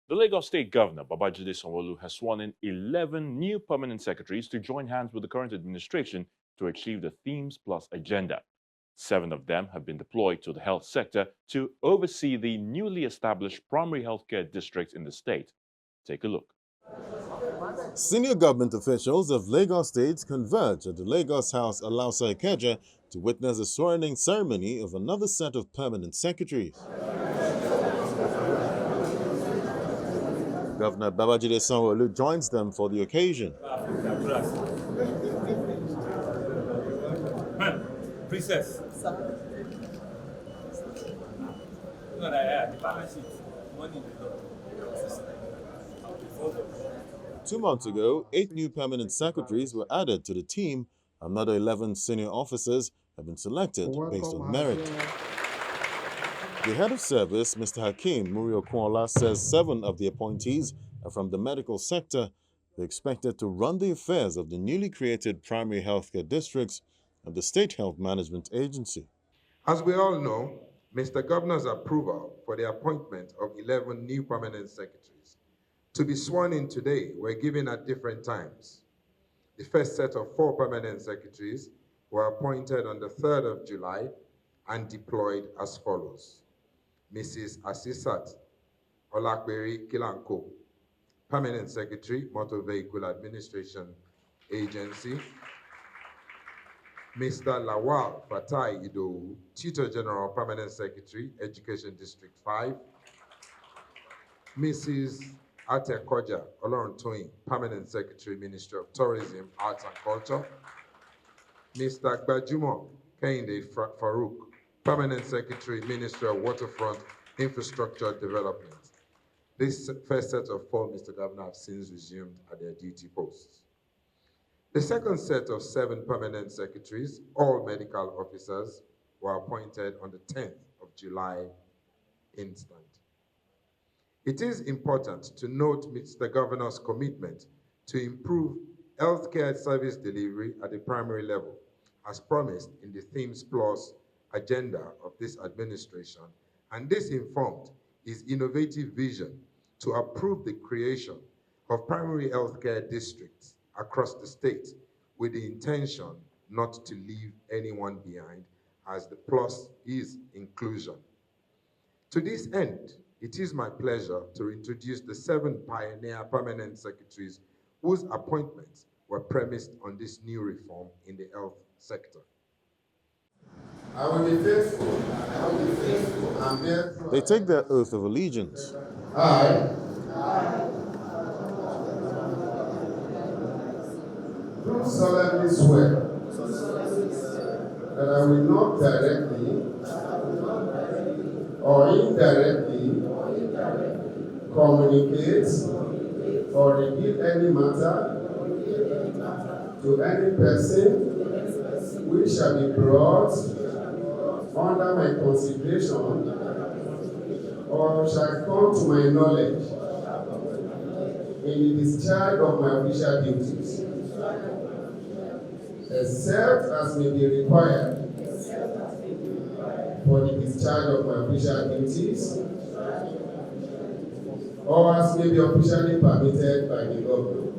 The Lagos State Governor, Babajide Sanwo-Olu, has sworn in 11 new permanent secretaries to join hands with the current administration to achieve the Themes Plus agenda. 7 of them have been deployed to the health sector to oversee the newly established primary healthcare districts in the state. Take a look. Senior government officials of Lagos State converge at the Lagos House Alausa Ikeja to witness the swearing-in ceremony of another set of permanent secretaries. Governor Babajide Sanwo-Olu joins them for the occasion. Princess. 2 months ago, 8 new permanent secretaries were added to the team. Another 11 senior officers have been selected based on merit. The head of service, Mr. Hakeem Muri-Okunola, says 7 of the appointees are from the medical sector. They're expected to run the affairs of the newly created primary healthcare districts of the State Health Management Agency. As we all know, Mr. Governor's approval for the appointment of 11 new permanent secretaries to be sworn in today were given at different times. The first set of 4 permanent secretaries were appointed on the 3rd of July and deployed as follows. Mrs. Asisat Olakberi Kilanko, Permanent Secretary, Motor Vehicle Administration Agency. Mr. Lawal Fatai Idowu, Tutor General, Permanent Secretary, Education District 5. Mrs. Ate Koja Oloruntoyin, Permanent Secretary, Ministry of Tourism, Arts and Culture. Mr. Gbajumo Kehinde Farouk, Permanent Secretary, Ministry of Waterfront, Infrastructure Development. This first set of 4, Mr. Governor, have since resumed at their duty posts. The second set of 7 permanent secretaries, all medical officers, were appointed on the 10th of July instant. It is important to note Mr. Governor's commitment to improve healthcare service delivery at the primary level, as promised in the Themes Plus agenda of this administration, and this informed his innovative vision to approve the creation of primary healthcare districts across the state with the intention not to leave anyone behind, as the plus is inclusion. To this end, it is my pleasure to introduce the 7 pioneer permanent secretaries whose appointments were premised on this new reform in the health sector. I will be faithful. I will be faithful and bear true. They take their oath of allegiance. I do solemnly swear that I will not directly or indirectly communicate or reveal any matter to any person which shall be brought under my consideration or shall come to my knowledge in the discharge of my official duties, except as may be required for the discharge of my official duties, or as may be officially permitted by the government.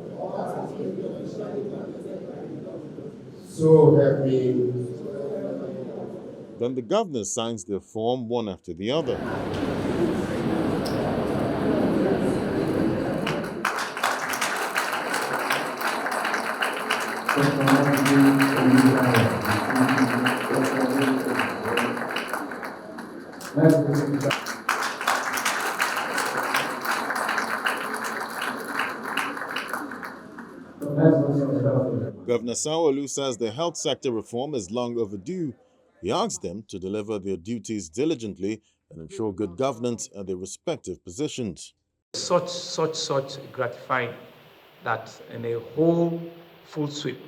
So help me. Then the governor signs their form one after the other. Governor Sanwo-Olu says the health sector reform is long overdue. He asked them to deliver their duties diligently and ensure good governance at their respective positions. Such gratifying that in a whole full sweep,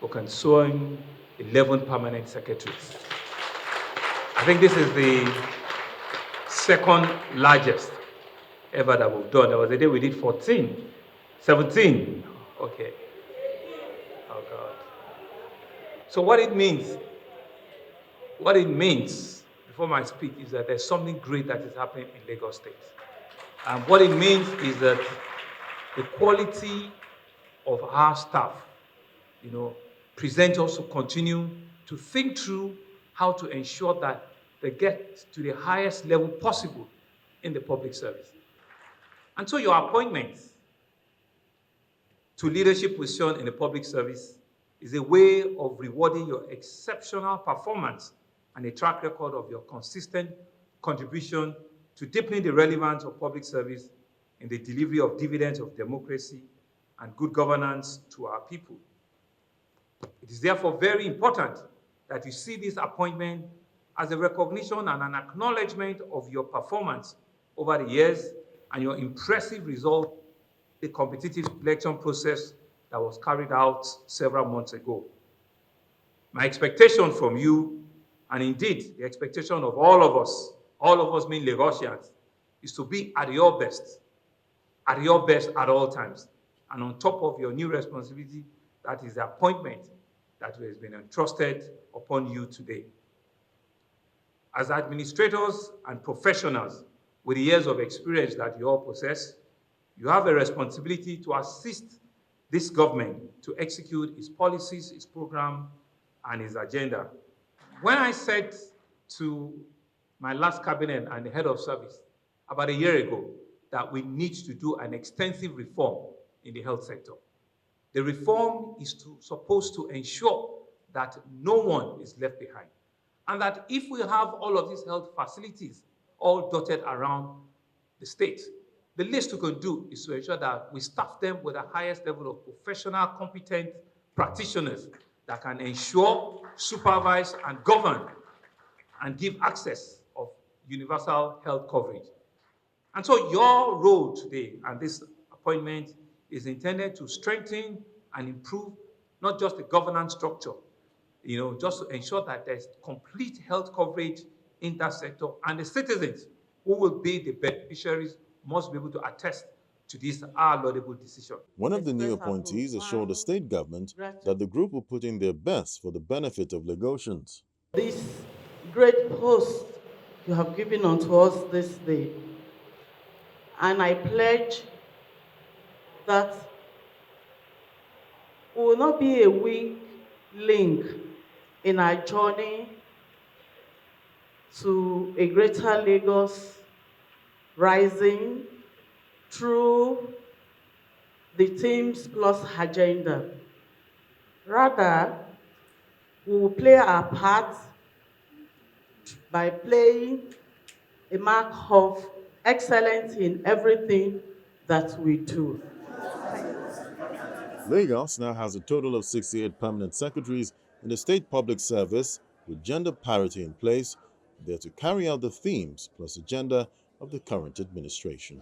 we can swear in 11 permanent secretaries. I think this is the second largest ever that we've done. There was a day we did 14, 17. Okay. Oh God. So what it means, before I speak, is that there's something great that is happening in Lagos State. And what it means is that the quality of our staff, presenters to continue to think through how to ensure that they get to the highest level possible in the public service. And so your appointments to leadership position in the public service is a way of rewarding your exceptional performance and a track record of your consistent contribution to deepening the relevance of public service in the delivery of dividends of democracy and good governance to our people. It is therefore very important that you see this appointment as a recognition and an acknowledgement of your performance over the years and your impressive result, the competitive selection process that was carried out several months ago. My expectation from you, and indeed the expectation of all of us mean Lagosians, is to be at your best at all times. And on top of your new responsibility, that is the appointment that has been entrusted upon you today. As administrators and professionals with the years of experience that you all possess, you have a responsibility to assist this government to execute its policies, its program, and its agenda. When I said to my last cabinet and the head of service about a year ago that we need to do an extensive reform in the health sector, the reform is supposed to ensure that no one is left behind. And that if we have all of these health facilities all dotted around the state, the least we can do is to ensure that we staff them with the highest level of professional, competent practitioners that can ensure, supervise, and govern and give access of universal health coverage. And so your role today and this appointment is intended to strengthen and improve not just the governance structure, just to ensure that there's complete health coverage in that sector, and the citizens who will be the beneficiaries must be able to attest to this laudable decision. One of the new appointees assured the state government that the group will put in their best for the benefit of Lagosians. This great post you have given unto us this day, and I pledge that we will not be a weak link in our journey to a greater Lagos rising through the Teams Plus agenda. Rather, we will play our part by playing a mark of excellence in everything that we do. Lagos now has a total of 68 permanent secretaries in the state public service with gender parity in place. They're to carry out the themes plus agenda of the current administration.